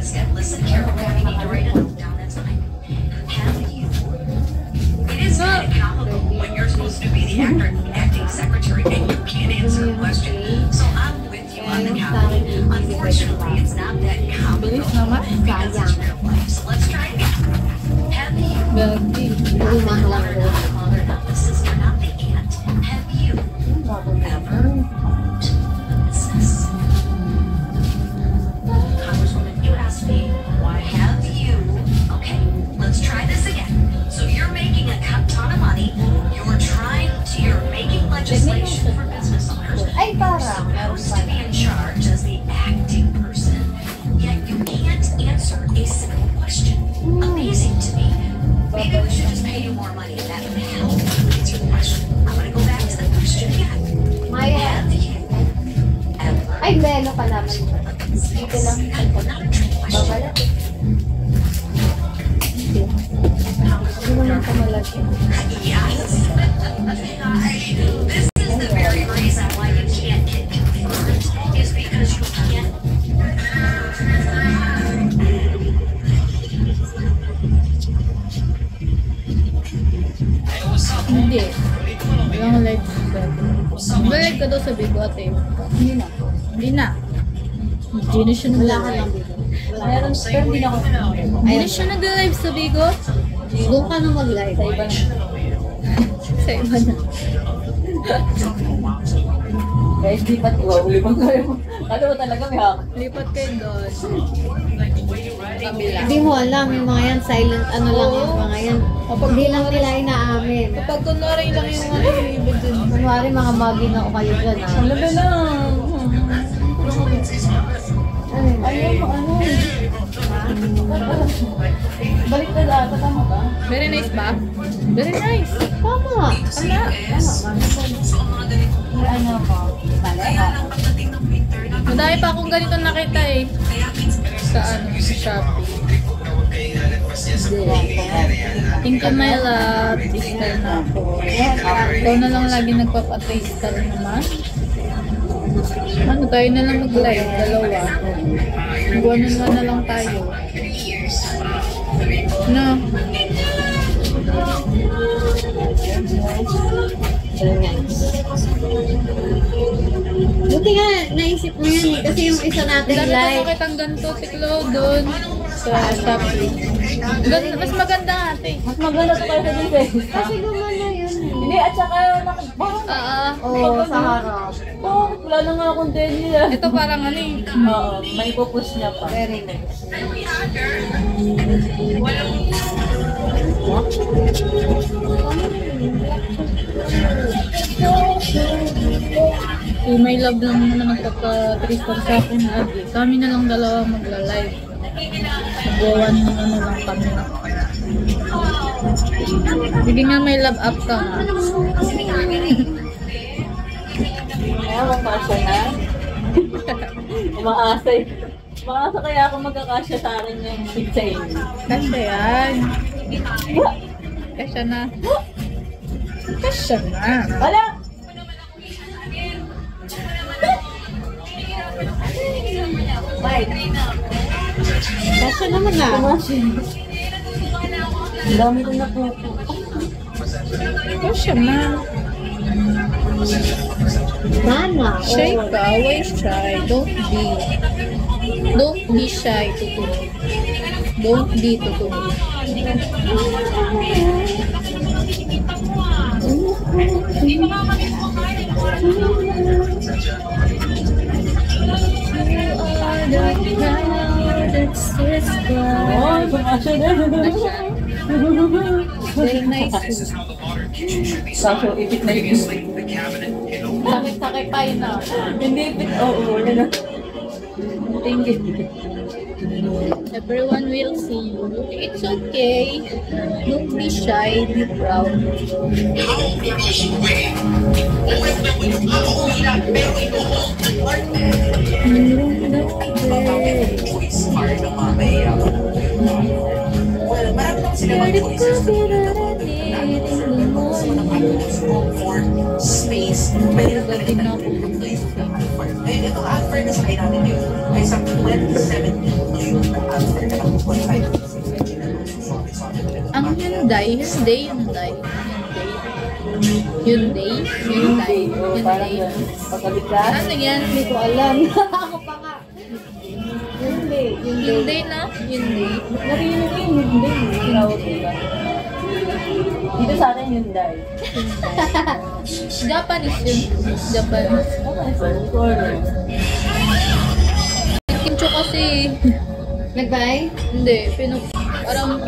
instead listen carefully. You need to write it down. That's fine. Have you? It is kind of comical when you're supposed to be the acting secretary and you can't answer a question. So I'm with you on the comedy. Unfortunately, it's not that comical because it's real life. So let's try it. Have you? Not the mother, not the father, not the sister, not the aunt. Have you ever owned a business? Congresswoman, you asked me, why have you? Okay, let's try this again. So you're making a ton of money. You're making legislation for business owners. You're supposed to be in charge as the acting person. Yet you can't answer a simple question. Amazing to me. Maybe we should just pay you more money and that would help you answer the question. I'm going to go back to the question again. Have you ever? Ay, meron pa naman. Dito lang. Not a trick question. Hindi mo lang kamalaki. Yes. This is the very reason why you can't get confirmed, is because you can't. Hindi. Walang live dito. Balik ka daw sa Bigo, ate. Hindi na. Hindi na. Hindi na siya Wala ka nag-live. lang dito. Meron, pero hindi na ako. Hindi na siya nag-live sa Bigo. Doon ka na mag-live. Sa iba na. Sa iba na. Guys, lipat ko. Uli pa kayo. Ano ba talaga may hak? Lipat kayo doon. Kabila. Hindi mo alam, yung mga yan, silent, ano lang yung mga yan. Hindi lang nila inaamin. Kapag kunwari lang yung mga ibig dun. Kunwari, mga magi na o kayo dyan, ha? Ang labi lang. Ayun, ano? Balik ka data, tama ba? Very nice ba? Very nice. Tama. Ala. Ano ko? Balik ka. Madami pa akong ganito nakita eh. Sa ano, sa Shopee. Thank you, my love. Distal na ako. Ikaw na lang lagi nagpapa-distal naman. Ano, tayo na lang mag-live. Dalawa. Mag-1-on-1 na lang tayo. No. Buti nga, naisip mo yan eh. Kasi yung isa natin Dami ko live. makitang ganito, tiklo doon. Sa Shopee. Mas maganda nga, ate. Mas maganda to kayo sa dito eh. Kasi gumana yun eh. Hindi, at saka parang Oo, sa harap. wala na nga akong daily ah. Ito parang ano eh. Oo, may pupush niya pa. Very nice. Si my love lang naman nagpapa-3-star sa akin na agi. Kami na lang dalawa magla-live. Mag-1 na lang kami. Sige nga may love up ka nga. Kaya makasya na. Umaasa eh. Umaasa kaya ako magkakasya sa akin yung pizza eh. Kasya yan. Kasya na. Kasya na. Wala! Kasya naman na. Kumasya. Ang dami ko na po. Kasya na. Sana. Shy ka. Why shy? Don't be. Don't be shy, tutu. Don't be, tutu. Oh, kumasya na. Very nice. Kaso, ipit na yun. Sakit-sakit tayo na. Hindi ipit. Oo, yun na. Thank you. Everyone will see you. It's okay. Don't be shy. Be proud. Space. Pwede na ako. Ito, ang fairness ay natin yun. Ay sa 2017 shoot Hyundai. Parang yun. Pagkabiglas. Ano yan? Hindi ko alam. Ako pa nga. Hyundai na? Hyundai. Narinig ko yung Hyundai. Tinawag nila. Dito sa akin Hyundai. Japanese yun. Japanese. Okay, so, sorry. Kincho kasi. Nag-buy? Hindi. Parang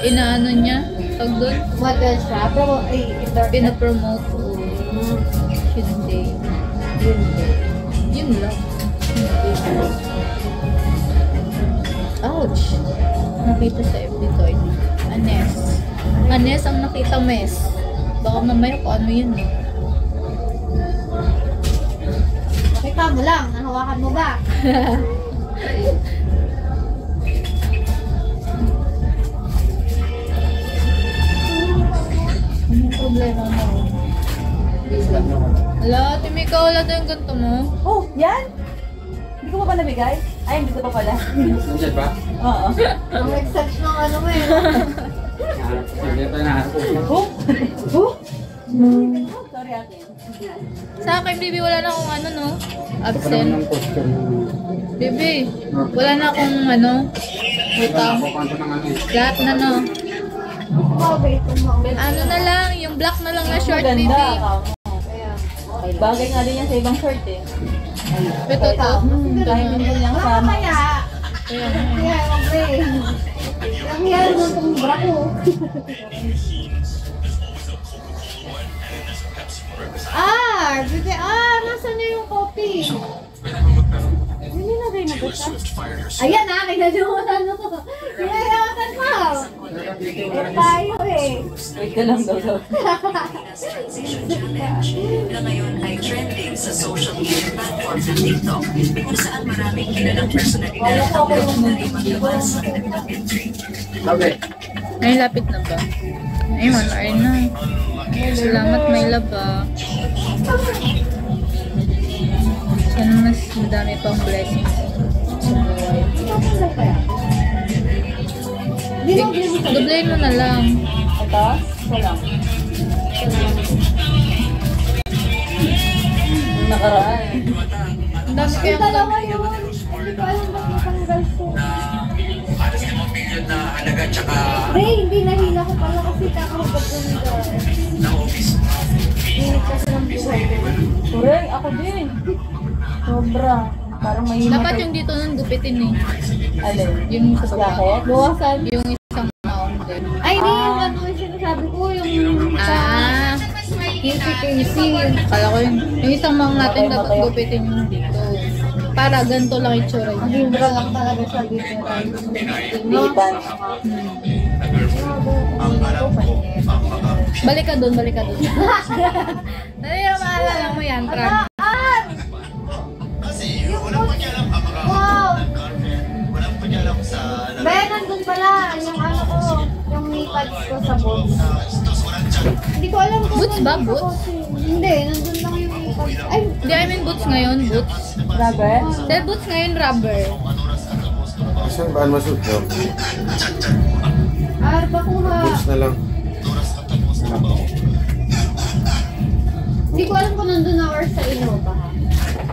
inaano niya. Tag doon. Model siya. Pero, ay, Pinapromote. Hyundai. Yun lang. Ouch! Nakita sa FB ko. Anes ang nakita mes. Baka mamaya kung ano yun eh. Nakita mo lang. Nahawakan mo ba? Anong problema mo? Hala, Timika, wala tayong ganito mo. Oh, yan? Hindi ko pa nabigay? Ay, hindi ko pa pala. Nandiyan ba? Oo. Ang nag-search ng ano mo eh. Hindi pa na ako. Sorry, akin. Sa akin, baby, wala na akong ano, no? Ito Absent. ng poster mo. Baby, wala na akong ano, utang. Ako kanto ng ano eh. Lahat na, no? Wait, Ano na lang, yung black na lang na short, baby. Maganda. Kamo. Kaya, Bagay nga din yan sa ibang short eh. Ito to. Dahil hindi lang ah, kasama. kaya. Kaya, okay. Ang yan, nung itong bra ko. Bebe, nasa na yung coffee? Hindi na rin na ba siya? Ayan kinalimutan mo. Kinalimutan mo. Tayo eh. Wait ka lang daw. Transition challenge na ngayon ay trending sa social media platform ng TikTok kung saan maraming kilalang personalidad ang nagmamari maglabas ng kanilang entry. Okay. Ay, lapit na ba? Ayun, ay na. Salamat, may laba. Sana mas madami pang blessings sa buhay. Dublayin mo na lang. Ito? Ito lang. Yung nakaraan eh. Ang dami Yung kayang dalawa yun. Hindi ko alam ba't natanggal ko. Ray, hindi nahila ko pala kasi kakahubad ko nito. Init kasi ng buhay ko. Correct, ako din. Sobra. Parang may Dapat yung dito nun gupitin eh. Alin? Yung sa baba. Jacket? Buwasan. Yung isang mount din. Ay, di yung ano yung sinasabi ko, yung QC. Kala ko yung isang mount natin dapat gupitin yung dito. Para ganito lang itsura Ang niya. hindra lang talaga siya dito. Liban. Balik ka doon. Dali na maalala mo yan, Tran. Wow! Ben, nandun pala yung ano ko, yung knee pads ko sa boots. Hindi ko alam kung Boots ba? nandun sa Boots? kotse. Hindi, nandun lang yung knee pads. Ay, Hindi, I mean boots ngayon, boots. Rubber? Dahil boots ngayon, rubber. Saan ba masuk ko? bakuha. Boots na lang. Hindi ko alam kung nandun na or sa Innova.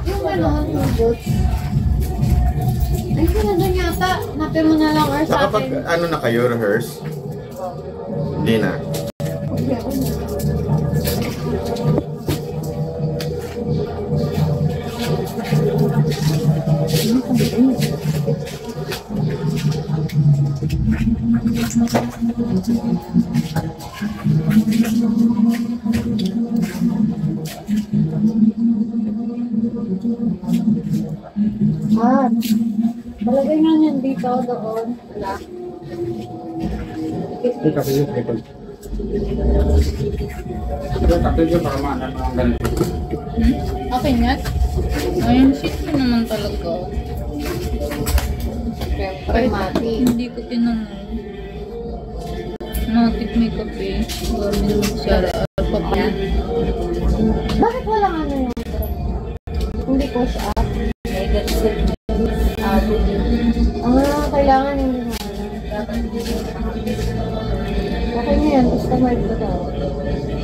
Yung gano'n, yung boots. Ay, kung nandun yata, napin mo na lang or sa Nakapag akin. ano na kayo, rehearse? Hindi na. Balagay nga niyan dito, doon. Wala. Ito kasi yung record. Ito kasi yung para maano ang ganito. Okay nga. Ayun, shit ko naman talaga. Siyempre, mati. Hindi ko tinanong. Matik makeup eh. Grabe naman siya. Papaya. Bakit walang ano yung hindi push up? Kailangan yung okay na Customer ba daw?